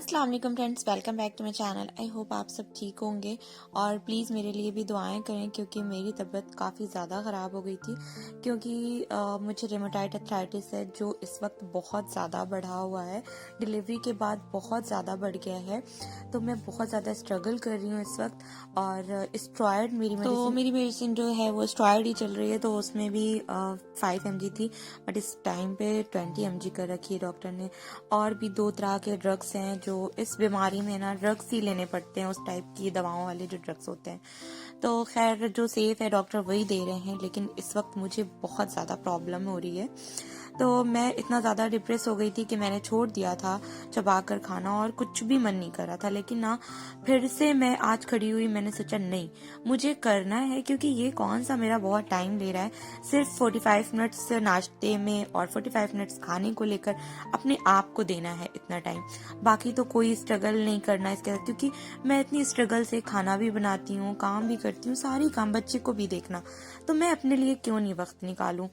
अस्सलाम वालेकुम friends, welcome back to my channel. I hope आप सब ठीक होंगे और प्लीज़ मेरे लिए भी दुआएं करें क्योंकि मेरी तबीयत काफ़ी ज़्यादा ख़राब हो गई थी क्योंकि मुझे रेमेटॉइड अर्थराइटिस है जो इस वक्त बहुत ज़्यादा बढ़ा हुआ है। डिलीवरी के बाद बहुत ज़्यादा बढ़ गया है, तो मैं बहुत ज़्यादा स्ट्रगल कर रही हूँ इस वक्त। और स्टेरॉयड मेरी मेडिसिन जो है वो स्टेरॉयड ही चल रही है, तो उसमें भी 5 mg थी, बट इस टाइम पे 20 mg कर रखी है डॉक्टर ने। और भी 2 तरह के ड्रग्स हैं जो इस बीमारी में ना ड्रग्स ही लेने पड़ते हैं, उस टाइप की दवाओं वाले जो ड्रग्स होते हैं। तो खैर जो सेफ है डॉक्टर वही दे रहे हैं, लेकिन इस वक्त मुझे बहुत ज़्यादा प्रॉब्लम हो रही है। तो मैं इतना ज़्यादा डिप्रेस हो गई थी कि मैंने छोड़ दिया था चबा कर खाना और कुछ भी मन नहीं कर रहा था। लेकिन ना फिर से मैं आज खड़ी हुई, मैंने सोचा नहीं मुझे करना है, क्योंकि ये कौन सा मेरा बहुत टाइम ले रहा है। सिर्फ 45 मिनट्स नाश्ते में और 45 मिनट्स खाने को लेकर अपने आप को देना है इतना टाइम। बाकी तो कोई स्ट्रगल नहीं करना इसके साथ, क्योंकि मैं इतनी स्ट्रगल से खाना भी बनाती हूँ, काम भी करती हूँ, सारी काम, बच्चे को भी देखना, तो मैं अपने लिए क्यों नहीं वक्त निकालूं।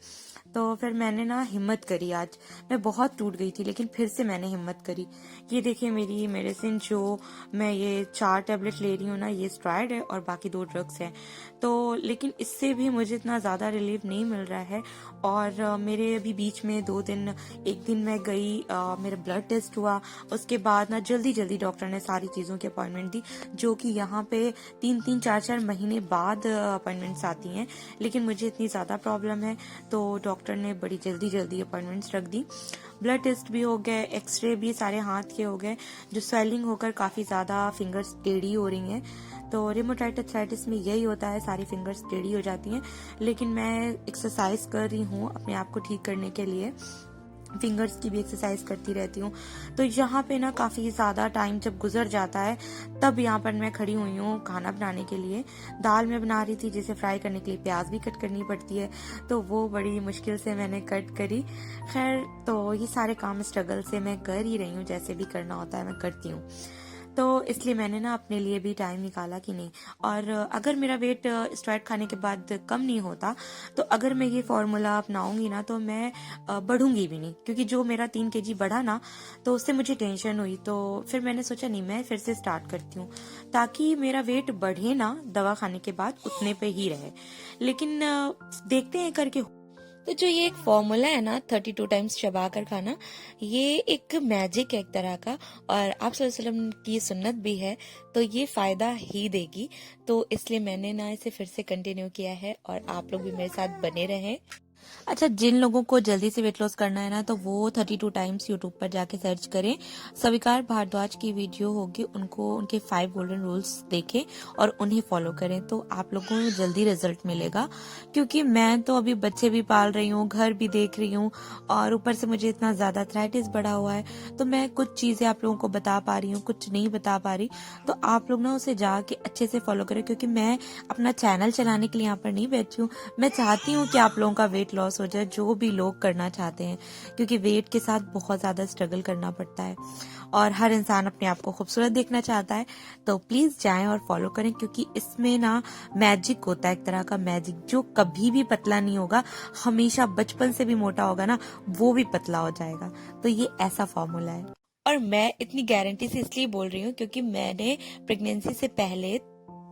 तो फिर मैंने ना हिम्मत करी। आज मैं बहुत टूट गई थी, लेकिन फिर से मैंने हिम्मत करी। ये देखिए मेरी मेडिसिन जो मैं ये 4 टैबलेट ले रही हूँ ना, ये स्टेरॉयड है और बाकी 2 ड्रग्स हैं। तो लेकिन इससे भी मुझे इतना ज़्यादा रिलीफ नहीं मिल रहा है। और मेरे अभी बीच में 2 दिन, एक दिन मैं गई, मेरा ब्लड टेस्ट हुआ, उसके बाद ना जल्दी जल्दी डॉक्टर ने सारी चीज़ों की अपॉइंटमेंट दी, जो कि यहाँ पे 3-3, 4-4 महीने बाद अपॉइंटमेंट्स आती हैं। लेकिन मुझे इतनी ज़्यादा प्रॉब्लम है तो डॉक्टर ने बड़ी जल्दी जल्दी अपॉइंटमेंट्स रख दी। ब्लड टेस्ट भी हो गए, एक्सरे भी सारे हाथ के हो गए, जो स्वेलिंग होकर काफ़ी ज़्यादा फिंगर्स टेढ़ी हो रही हैं। तो रेमेटॉइड अर्थराइटिस में यही होता है, सारी फिंगर्स टेढ़ी हो जाती हैं। लेकिन मैं एक्सरसाइज कर रही हूँ अपने आप को ठीक करने के लिए, फिंगर्स की भी एक्सरसाइज करती रहती हूँ। तो यहाँ पे ना काफ़ी ज़्यादा टाइम जब गुजर जाता है, तब यहाँ पर मैं खड़ी हुई हूँ खाना बनाने के लिए। दाल मैं बना रही थी, जिसे फ्राई करने के लिए प्याज भी कट करनी पड़ती है, तो वो बड़ी मुश्किल से मैंने कट करी। खैर, तो ये सारे काम स्ट्रगल से मैं कर ही रही हूँ, जैसे भी करना होता है मैं करती हूँ। तो इसलिए मैंने ना अपने लिए भी टाइम निकाला कि नहीं। और अगर मेरा वेट स्टेरॉयड खाने के बाद कम नहीं होता, तो अगर मैं ये फॉर्मूला अपनाऊंगी ना, तो मैं बढ़ूंगी भी नहीं, क्योंकि जो मेरा 3 kg बढ़ा ना, तो उससे मुझे टेंशन हुई। तो फिर मैंने सोचा नहीं, मैं फिर से स्टार्ट करती हूँ ताकि मेरा वेट बढ़े ना, दवा खाने के बाद उतने पे ही रहे। लेकिन देखते हैं करके। तो जो ये एक फॉर्मूला है ना, 32 टाइम्स चबा कर खाना, ये एक मैजिक है एक तरह का, और आप सल्लल्लाहु अलैहि वसल्लम की सुन्नत भी है, तो ये फायदा ही देगी। तो इसलिए मैंने ना इसे फिर से कंटिन्यू किया है, और आप लोग भी मेरे साथ बने रहें। अच्छा, जिन लोगों को जल्दी से वेट लॉस करना है ना, तो वो 32 टाइम्स यूट्यूब पर जाके सर्च करें। स्वीकार भारद्वाज की वीडियो होगी, उनको उनके 5 गोल्डन रूल्स देखें और उन्हें फॉलो करें, तो आप लोगों को जल्दी रिजल्ट मिलेगा। क्योंकि मैं तो अभी बच्चे भी पाल रही हूँ, घर भी देख रही हूँ, और ऊपर से मुझे इतना ज्यादा अर्थराइटिस बढ़ा हुआ है, तो मैं कुछ चीजें आप लोगों को बता पा रही हूँ, कुछ नहीं बता पा रही। तो आप लोग ना उसे जाके अच्छे से फॉलो करें, क्योंकि मैं अपना चैनल चलाने के लिए यहाँ पर नहीं बैठी हूँ। मैं चाहती हूँ कि आप लोगों का वेट लॉस हो जाए, जो भी लोग करना चाहते हैं, क्योंकि वेट के साथ बहुत ज्यादा स्ट्रगल करना पड़ता है और हर इंसान अपने आप को खूबसूरत देखना चाहता है। तो प्लीज जाएं और फॉलो करें, क्योंकि इसमें ना मैजिक होता है, एक तरह का मैजिक, जो कभी भी पतला नहीं होगा, हमेशा बचपन से भी मोटा होगा ना, वो भी पतला हो जाएगा। तो ये ऐसा फॉर्मूला है, और मैं इतनी गारंटी से इसलिए बोल रही हूँ क्योंकि मैंने प्रेगनेंसी से पहले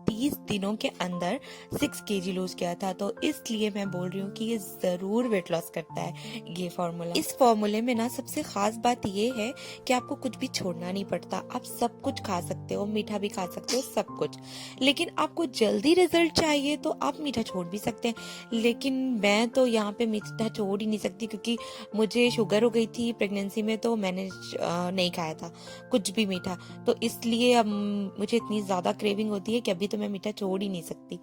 30 दिनों के अंदर 6 kg लूज किया था, तो इसलिए मैं बोल रही हूँ कि ये जरूर वेट लॉस करता है ये फॉर्मूला। इस फॉर्मूले में ना सबसे खास बात ये है कि आपको कुछ भी छोड़ना नहीं पड़ता, आप सब कुछ खा सकते हो, मीठा भी खा सकते हो, सब कुछ। लेकिन आपको जल्दी रिजल्ट चाहिए तो आप मीठा छोड़ भी सकते हैं, लेकिन मैं तो यहाँ पे मीठा छोड़ ही नहीं सकती, क्योंकि मुझे शुगर हो गई थी प्रेगनेंसी में, तो मैंने नहीं खाया था कुछ भी मीठा। तो इसलिए अब मुझे इतनी ज्यादा क्रेविंग होती है कि अभी तो मैं मीठा छोड़ ही नहीं सकती।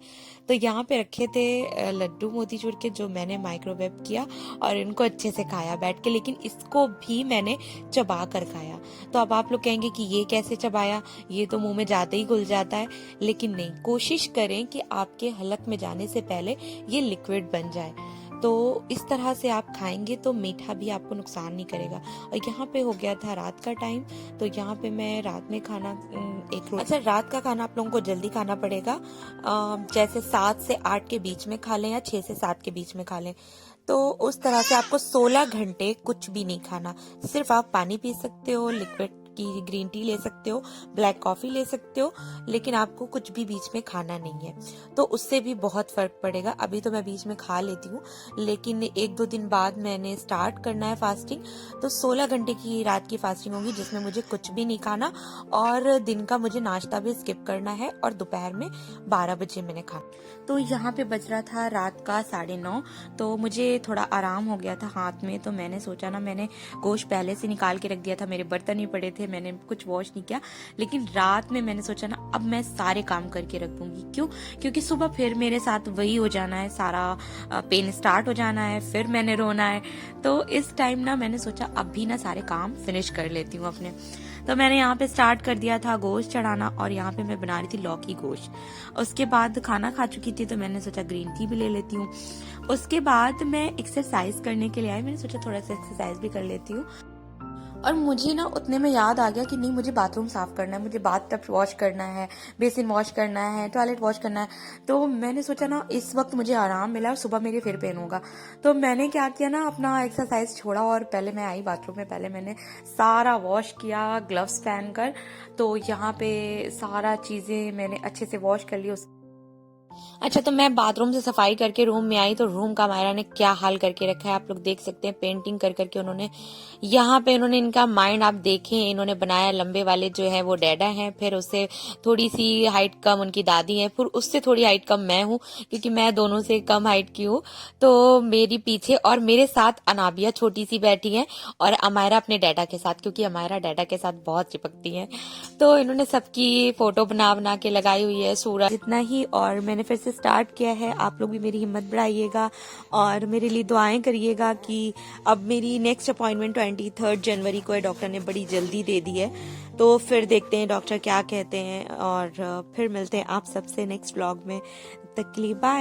तो यहाँ पे रखे थे लड्डू मोतीचूर के, जो मैंने माइक्रोवेव किया और इनको अच्छे से खाया बैठ के, लेकिन इसको भी मैंने चबा कर खाया। तो अब आप लोग कहेंगे कि ये कैसे चबाया, ये तो मुंह में जाते ही घुल जाता है। लेकिन नहीं, कोशिश करें कि आपके हलक में जाने से पहले ये लिक्विड बन जाए। तो इस तरह से आप खाएंगे तो मीठा भी आपको नुकसान नहीं करेगा। और यहाँ पे हो गया था रात का टाइम, तो यहाँ पे मैं रात में खाना एक रोटी। अच्छा, रात का खाना आप लोगों को जल्दी खाना पड़ेगा, जैसे 7 से 8 के बीच में खा लें या 6 से 7 के बीच में खा लें। तो उस तरह से आपको 16 घंटे कुछ भी नहीं खाना, सिर्फ आप पानी पी सकते हो, लिक्विड की ग्रीन टी ले सकते हो, ब्लैक कॉफी ले सकते हो, लेकिन आपको कुछ भी बीच में खाना नहीं है। तो उससे भी बहुत फर्क पड़ेगा। अभी तो मैं बीच में खा लेती हूँ, लेकिन 1-2 दिन बाद मैंने स्टार्ट करना है फास्टिंग। तो 16 घंटे की रात की फास्टिंग होगी, जिसमें मुझे कुछ भी नहीं खाना और दिन का मुझे नाश्ता भी स्किप करना है और दोपहर में 12 बजे मैंने खाना। तो यहाँ पे बज रहा था रात का 9:30, तो मुझे थोड़ा आराम हो गया था हाथ में। तो मैंने सोचा ना, मैंने गोश्त पहले से निकाल के रख दिया था, मेरे बर्तन ही पड़े थे, मैंने कुछ वॉश नहीं किया। लेकिन रात में मैंने सोचा ना, अब मैं सारे काम करके रख दूंगी। क्यों? क्योंकि सुबह फिर मेरे साथ वही हो जाना है, सारा पेन स्टार्ट हो जाना है, फिर मैंने रोना है। तो इस टाइम ना मैंने सोचा अभी ना सारे काम फिनिश कर लेती हूँ अपने। तो मैंने यहाँ पे स्टार्ट कर दिया था गोश्त चढ़ाना, और यहाँ पे मैं बना रही थी लौकी गोश्त। उसके बाद खाना खा चुकी थी, तो मैंने सोचा ग्रीन टी भी ले लेती हूँ। उसके बाद मैं एक्सरसाइज करने के लिए आई, मैंने सोचा थोड़ा सा एक्सरसाइज भी कर लेती हूँ। और मुझे ना उतने में याद आ गया कि नहीं, मुझे बाथरूम साफ करना है, मुझे बाथ टब वॉश करना है, बेसिन वॉश करना है, टॉयलेट वॉश करना है। तो मैंने सोचा ना, इस वक्त मुझे आराम मिला और सुबह मेरे फिर पेन होगा। तो मैंने क्या किया ना, अपना एक्सरसाइज छोड़ा और पहले मैं आई बाथरूम में। पहले मैंने सारा वॉश किया ग्लव्स पहनकर। तो यहाँ पे सारा चीजें मैंने अच्छे से वॉश कर ली। अच्छा, तो मैं बाथरूम से सफाई करके रूम में आई, तो रूम का मायरा ने क्या हाल करके रखा है आप लोग देख सकते हैं। पेंटिंग कर करके उन्होंने यहाँ पे, उन्होंने इनका माइंड आप देखें, इन्होंने बनाया लंबे वाले जो है वो डैडा हैं, फिर उससे थोड़ी सी हाइट कम उनकी दादी है, फिर उससे थोड़ी हाइट कम मैं हूँ, क्योंकि मैं दोनों से कम हाइट की हूँ। तो मेरी पीछे और मेरे साथ अनाबिया छोटी सी बैठी है, और अमायरा अपने डैडा के साथ, क्योंकि अमायरा डैडा के साथ बहुत चिपकती है। तो इन्होंने सबकी फोटो बना बना के लगाई हुई है, सूरज जितना ही। और मैंने फिर से स्टार्ट किया है। आप लोग भी मेरी हिम्मत बढ़ाइएगा और मेरे लिए दुआएं करिएगा कि अब मेरी नेक्स्ट अपॉइंटमेंट 23 जनवरी को है, डॉक्टर ने बड़ी जल्दी दे दी है। तो फिर देखते हैं डॉक्टर क्या कहते हैं, और फिर मिलते हैं आप सबसे नेक्स्ट व्लॉग में। तब तक के लिए बाय।